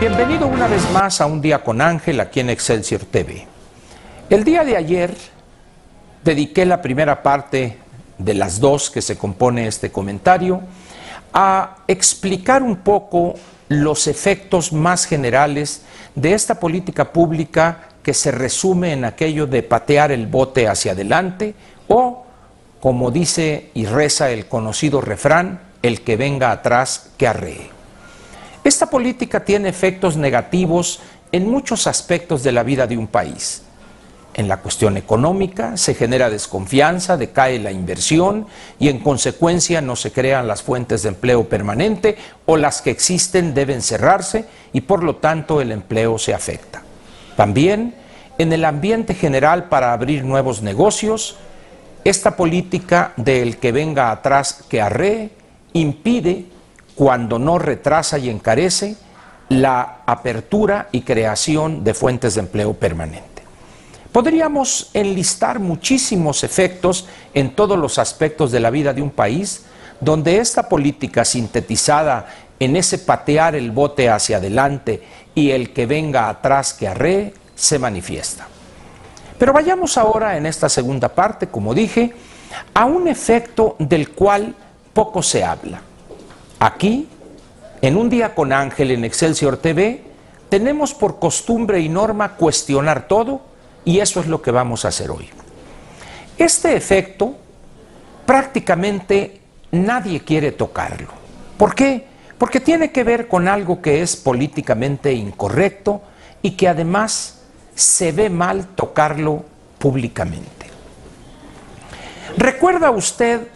Bienvenido una vez más a Un Día con Ángel aquí en Excelsior TV. El día de ayer dediqué la primera parte de las dos que se compone este comentario a explicar un poco los efectos más generales de esta política pública que se resume en aquello de patear el bote hacia adelante o, como dice y reza el conocido refrán, el que venga atrás que arree. Esta política tiene efectos negativos en muchos aspectos de la vida de un país. En la cuestión económica se genera desconfianza, decae la inversión y en consecuencia no se crean las fuentes de empleo permanente o las que existen deben cerrarse y por lo tanto el empleo se afecta. También en el ambiente general para abrir nuevos negocios, esta política del que venga atrás que arree impide, cuando no retrasa y encarece, la apertura y creación de fuentes de empleo permanente. Podríamos enlistar muchísimos efectos en todos los aspectos de la vida de un país, donde esta política sintetizada en ese patear el bote hacia adelante y el que venga atrás que arree, se manifiesta. Pero vayamos ahora en esta segunda parte, como dije, a un efecto del cual poco se habla. Aquí, en Un Día con Ángel en Excelsior TV, tenemos por costumbre y norma cuestionar todo, y eso es lo que vamos a hacer hoy. Este efecto prácticamente nadie quiere tocarlo. ¿Por qué? Porque tiene que ver con algo que es políticamente incorrecto y que además se ve mal tocarlo públicamente. ¿Recuerda usted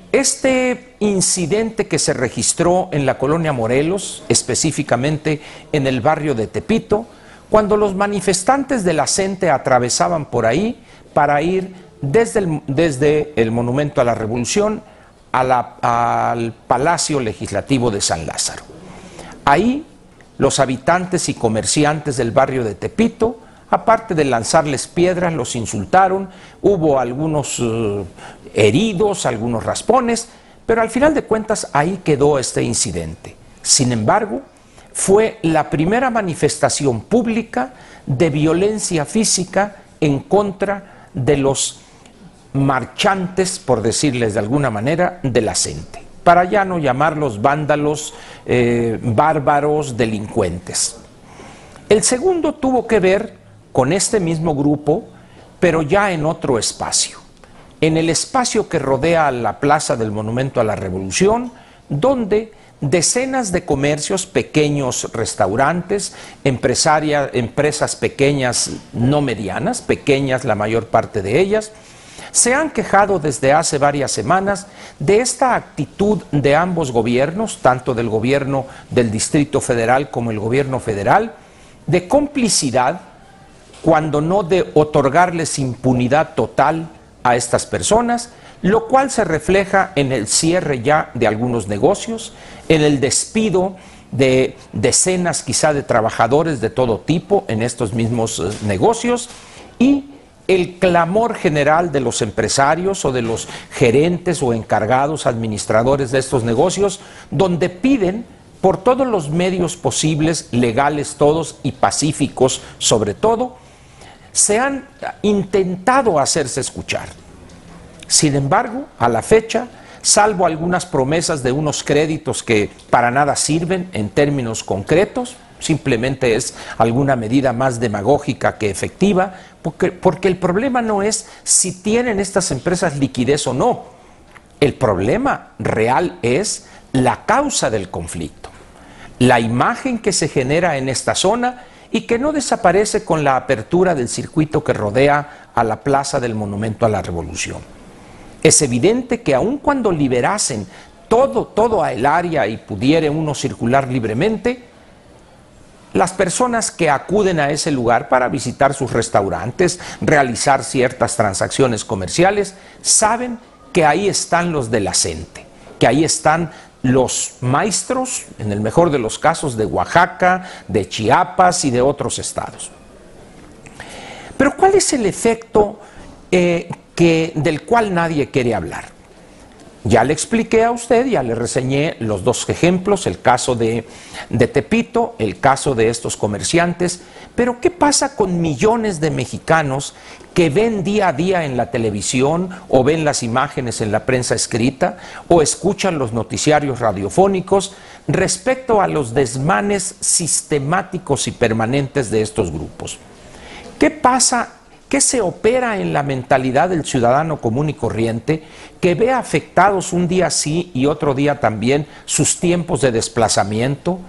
este incidente que se registró en la colonia Morelos, específicamente en el barrio de Tepito, cuando los manifestantes de la CENTE atravesaban por ahí para ir desde el Monumento a la Revolución al Palacio Legislativo de San Lázaro? Ahí los habitantes y comerciantes del barrio de Tepito, aparte de lanzarles piedras, los insultaron, hubo algunos heridos, algunos raspones, pero al final de cuentas ahí quedó este incidente. Sin embargo, fue la primera manifestación pública de violencia física en contra de los marchantes, por decirles de alguna manera, de la CENTE, para ya no llamarlos vándalos, bárbaros, delincuentes. El segundo tuvo que ver con este mismo grupo, pero ya en otro espacio, en el espacio que rodea la plaza del Monumento a la Revolución, donde decenas de comercios, pequeños restaurantes, empresas pequeñas, no medianas, pequeñas la mayor parte de ellas, se han quejado desde hace varias semanas de esta actitud de ambos gobiernos, tanto del gobierno del Distrito Federal como el gobierno federal, de complicidad, cuando no de otorgarles impunidad total a estas personas, lo cual se refleja en el cierre ya de algunos negocios, en el despido de decenas quizá de trabajadores de todo tipo en estos mismos negocios y el clamor general de los empresarios o de los gerentes o encargados, administradores de estos negocios, donde piden por todos los medios posibles, legales todos y pacíficos sobre todo, se han intentado hacerse escuchar. Sin embargo, a la fecha, salvo algunas promesas de unos créditos que para nada sirven en términos concretos, simplemente es alguna medida más demagógica que efectiva, porque el problema no es si tienen estas empresas liquidez o no. El problema real es la causa del conflicto, la imagen que se genera en esta zona y que no desaparece con la apertura del circuito que rodea a la plaza del Monumento a la Revolución. Es evidente que aun cuando liberasen todo el área y pudiera uno circular libremente, las personas que acuden a ese lugar para visitar sus restaurantes, realizar ciertas transacciones comerciales, saben que ahí están los de la CENTE, que ahí están los maestros, en el mejor de los casos, de Oaxaca, de Chiapas y de otros estados. Pero ¿cuál es el efecto del cual nadie quiere hablar? Ya le expliqué a usted, ya le reseñé los dos ejemplos, el caso de Tepito, el caso de estos comerciantes, pero ¿qué pasa con millones de mexicanos que ven día a día en la televisión o ven las imágenes en la prensa escrita o escuchan los noticiarios radiofónicos respecto a los desmanes sistemáticos y permanentes de estos grupos? ¿Qué pasa? ¿Qué se opera en la mentalidad del ciudadano común y corriente que ve afectados un día sí y otro día también sus tiempos de desplazamiento?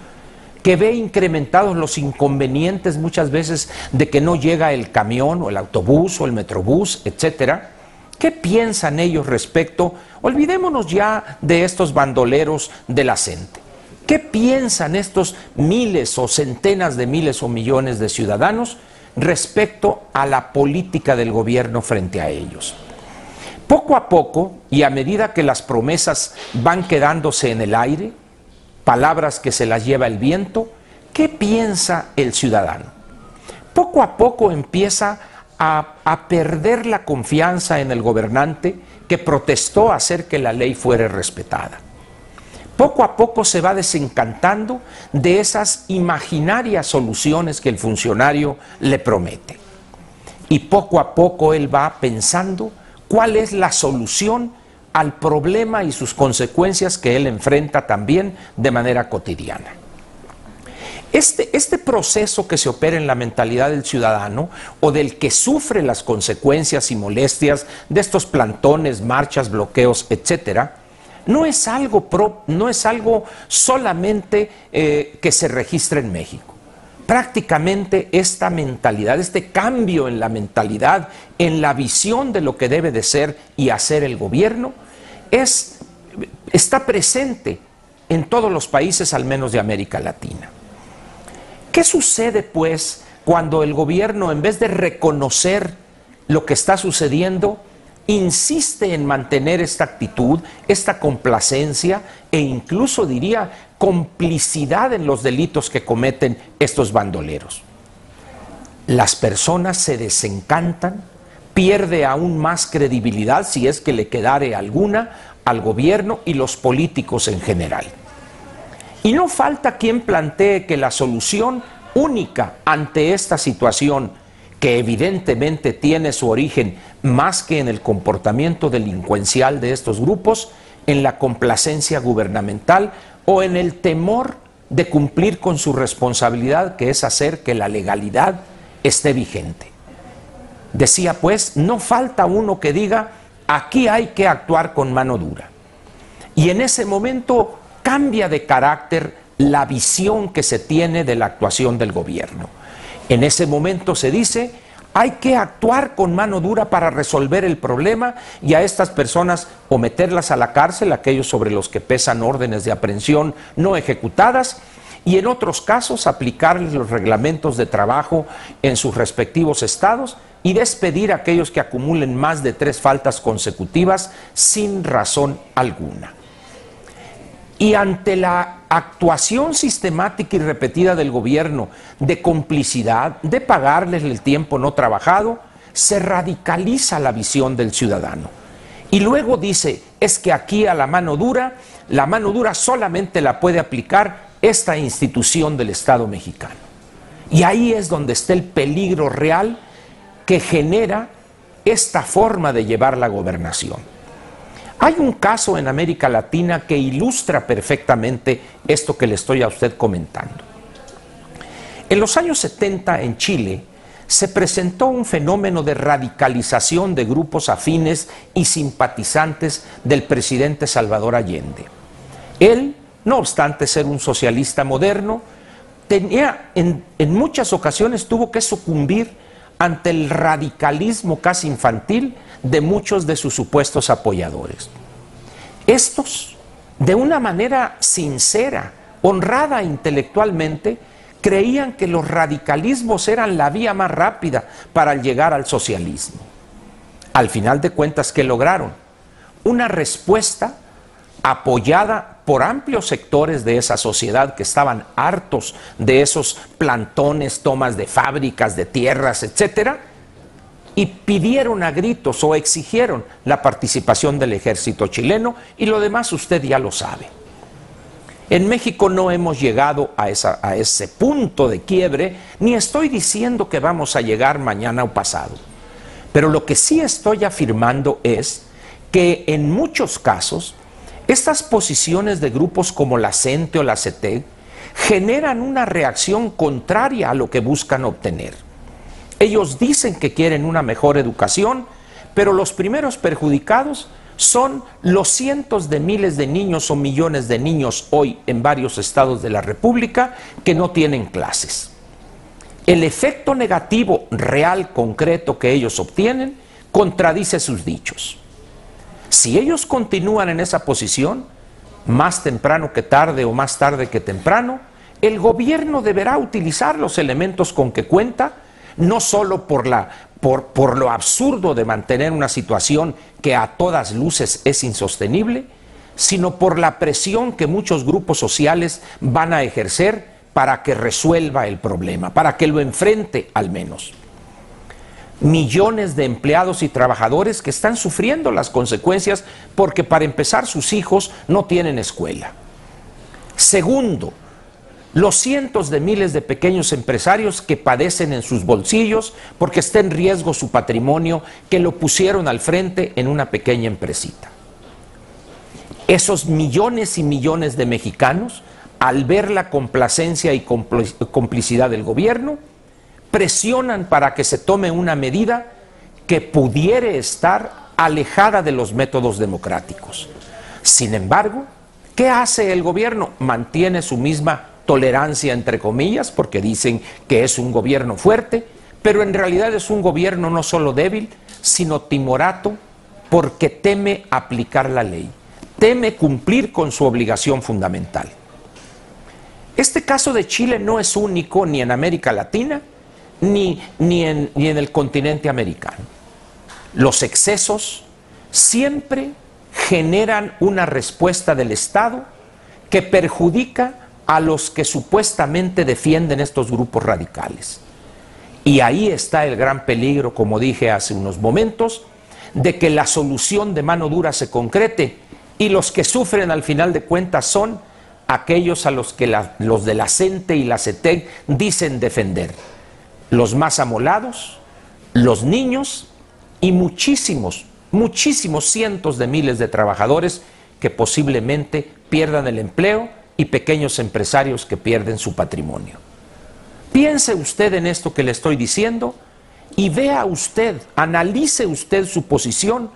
Que ve incrementados los inconvenientes muchas veces de que no llega el camión o el autobús o el metrobús, etcétera. ¿Qué piensan ellos respecto? Olvidémonos ya de estos bandoleros de la CENTE. ¿Qué piensan estos miles o centenas de miles o millones de ciudadanos respecto a la política del gobierno frente a ellos? Poco a poco, y a medida que las promesas van quedándose en el aire, palabras que se las lleva el viento, ¿qué piensa el ciudadano? Poco a poco empieza a perder la confianza en el gobernante que protestó a hacer que la ley fuera respetada. Poco a poco se va desencantando de esas imaginarias soluciones que el funcionario le promete. Y poco a poco él va pensando cuál es la solución al problema y sus consecuencias que él enfrenta también de manera cotidiana. Este proceso que se opera en la mentalidad del ciudadano o del que sufre las consecuencias y molestias de estos plantones, marchas, bloqueos, etcétera, no es algo solamente que se registra en México. Prácticamente esta mentalidad, este cambio en la mentalidad, en la visión de lo que debe de ser y hacer el gobierno, está presente en todos los países, al menos de América Latina. ¿Qué sucede, pues, cuando el gobierno, en vez de reconocer lo que está sucediendo, insiste en mantener esta actitud, esta complacencia e incluso diría complicidad en los delitos que cometen estos bandoleros? Las personas se desencantan, pierde aún más credibilidad, si es que le quedare alguna, al gobierno y los políticos en general. Y no falta quien plantee que la solución única ante esta situación, que evidentemente tiene su origen más que en el comportamiento delincuencial de estos grupos, en la complacencia gubernamental o en el temor de cumplir con su responsabilidad, que es hacer que la legalidad esté vigente. Decía pues, no falta uno que diga, aquí hay que actuar con mano dura. Y en ese momento cambia de carácter la visión que se tiene de la actuación del gobierno. En ese momento se dice, hay que actuar con mano dura para resolver el problema y a estas personas o meterlas a la cárcel, aquellos sobre los que pesan órdenes de aprehensión no ejecutadas, y en otros casos aplicarles los reglamentos de trabajo en sus respectivos estados y despedir a aquellos que acumulen más de 3 faltas consecutivas sin razón alguna. Y ante la actuación sistemática y repetida del gobierno de complicidad, de pagarles el tiempo no trabajado, se radicaliza la visión del ciudadano. Y luego dice, es que aquí a la mano dura solamente la puede aplicar esta institución del Estado mexicano. Y ahí es donde está el peligro real que genera esta forma de llevar la gobernación. Hay un caso en América Latina que ilustra perfectamente esto que le estoy a usted comentando. En los años 70 en Chile se presentó un fenómeno de radicalización de grupos afines y simpatizantes del presidente Salvador Allende. Él, no obstante ser un socialista moderno, en muchas ocasiones tuvo que sucumbir ante el radicalismo casi infantil de muchos de sus supuestos apoyadores. Estos, de una manera sincera, honrada intelectualmente, creían que los radicalismos eran la vía más rápida para llegar al socialismo. Al final de cuentas, ¿qué lograron? Una respuesta apoyada por amplios sectores de esa sociedad que estaban hartos de esos plantones, tomas de fábricas, de tierras, etcétera, y pidieron a gritos o exigieron la participación del ejército chileno, y lo demás usted ya lo sabe. En México no hemos llegado a ese punto de quiebre, ni estoy diciendo que vamos a llegar mañana o pasado. Pero lo que sí estoy afirmando es que en muchos casos estas posiciones de grupos como la CENTE o la CETEG generan una reacción contraria a lo que buscan obtener. Ellos dicen que quieren una mejor educación, pero los primeros perjudicados son los cientos de miles de niños o millones de niños hoy en varios estados de la República que no tienen clases. El efecto negativo real, concreto que ellos obtienen contradice sus dichos. Si ellos continúan en esa posición, más temprano que tarde o más tarde que temprano, el gobierno deberá utilizar los elementos con que cuenta, no solo por lo absurdo de mantener una situación que a todas luces es insostenible, sino por la presión que muchos grupos sociales van a ejercer para que resuelva el problema, para que lo enfrente al menos. Millones de empleados y trabajadores que están sufriendo las consecuencias porque, para empezar, sus hijos no tienen escuela. Segundo, los cientos de miles de pequeños empresarios que padecen en sus bolsillos porque está en riesgo su patrimonio, que lo pusieron al frente en una pequeña empresita. Esos millones y millones de mexicanos, al ver la complacencia y complicidad del gobierno, presionan para que se tome una medida que pudiera estar alejada de los métodos democráticos. Sin embargo, ¿qué hace el gobierno? Mantiene su misma tolerancia, entre comillas, porque dicen que es un gobierno fuerte, pero en realidad es un gobierno no solo débil, sino timorato, porque teme aplicar la ley, teme cumplir con su obligación fundamental. Este caso de Chile no es único ni en América Latina, ni en el continente americano. Los excesos siempre generan una respuesta del Estado que perjudica a los que supuestamente defienden estos grupos radicales. Y ahí está el gran peligro, como dije hace unos momentos, de que la solución de mano dura se concrete, y los que sufren al final de cuentas son aquellos a los que los de la CENTE y la CETEG dicen defender. Los más amolados, los niños y muchísimos cientos de miles de trabajadores que posiblemente pierdan el empleo y pequeños empresarios que pierden su patrimonio. Piense usted en esto que le estoy diciendo y vea usted, analice usted su posición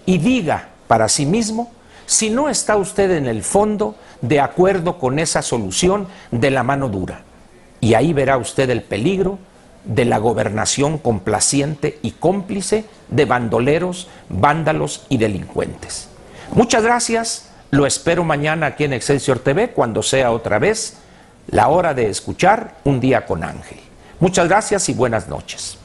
y diga para sí mismo si no está usted en el fondo de acuerdo con esa solución de la mano dura. Y ahí verá usted el peligro de la gobernación complaciente y cómplice de bandoleros, vándalos y delincuentes. Muchas gracias, lo espero mañana aquí en Excelsior TV cuando sea otra vez la hora de escuchar Un Día con Ángel. Muchas gracias y buenas noches.